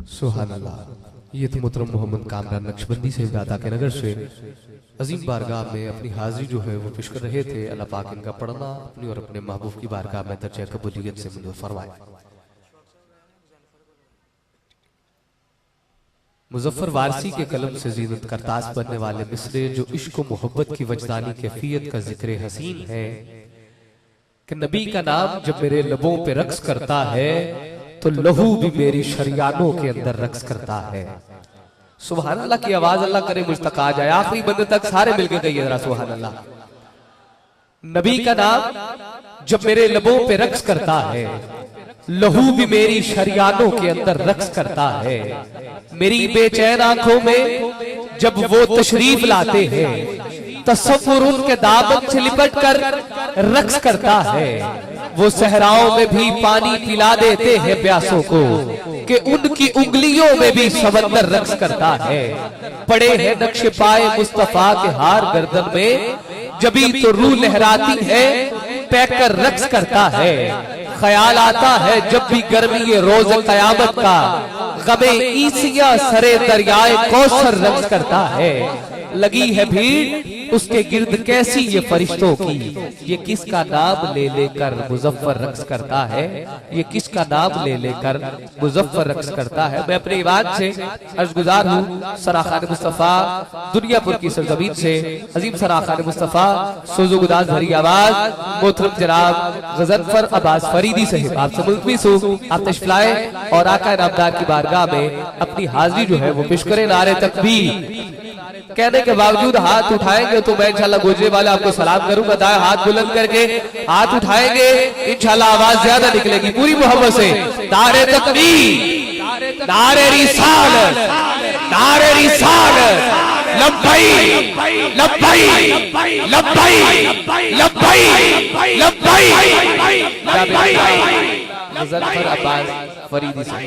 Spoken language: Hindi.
सुभान अल्लाह। ये तो मोहतरम मोहम्मद कामरान नक्शबंदी से दाता के नगर से अजीम बारगाह में अपनी हाजिरी जो है वो पेश कर रहे थे। अल्लाह पाक इनका पढ़ना अपनी और अपने महबूब की बारगाह में दर्जा कबूलियत से मंजूर फरमाए। मुजफ्फर वारसी के कलम से जीनत करतास बनने वाले मिसरे जो इश्क व मोहब्बत की वजदानी कैफियत का जिक्र हसीन है कि नबी का नाम जब मेरे लबों पे रक्स करता है तो लहू भी मेरी शरियानों के अंदर रक्स करता है। सुभान अल्लाह की आवाज अल्लाह करे मुझ तक आ जाए, आखिरी बंदे तक सारे मिलके कहिए जरा सुभान अल्लाह। नबी का नाम जब मेरे लबों पे रक्स करता है, लहू भी मेरी शरियानों के अंदर रक्स करता है। मेरी बेचैन आंखों में जब वो तशरीफ लाते हैं, तसव्वुर उनके दामन से लिपट कर रक्स करता है। वो सहराओं में भी पानी पिला देते हैं प्यासों को कि उनकी उंगलियों में भी समंदर रक्स करता है। पड़े हैं नक्शे पाए मुस्तफा के हार गर्दन में, जभी तो रूह लहराती है पैकर रक्स करता है। ख्याल आता है जब भी गर्मी ये रोज कयामत का, गमे ईसिया सरे दरियाए कौसर रक्स करता है। लगी है भीड़ उसके गिर्द कैसी ये फरिश्तों की, ये किसका नाम ले लेकर मुजफ्फर रक्स करता है, ये किसका नाम ले लेकर मुजफ्फर रक्स करता है। मैं अपनी बात से अर्जगुजार हूँ सराखान मुस्तफा दुनियापुर की सरजमीन से अजीम सराखान मुस्तफा सुजुगुदार भरी आवाज मोहतरम जनाब गजनफर अब्बास फरीदी से आपसे मुल्तमिस हूँ आप तशरीफ लाए और आका नामदार की बारगाह में अपनी हाजिरी जो है वो पेश करें। नारे तकबीर कहने के बावजूद हाथ उठाएंगे तो मैं इंशाल्लाह गोजरे वाले आपको सलाम करूंगा। दाएं हाथ बुलंद करके हाथ उठाएंगे इंशाल्लाह आवाज ज्यादा निकलेगी पूरी मोहब्बत से। नारे तकबीर, नारे रिसालत, नारे रिसालत, लब्बैक लब्बैक लब्बैक लब्बैक लब्बैक। गजनफर अब्बास फरीदी से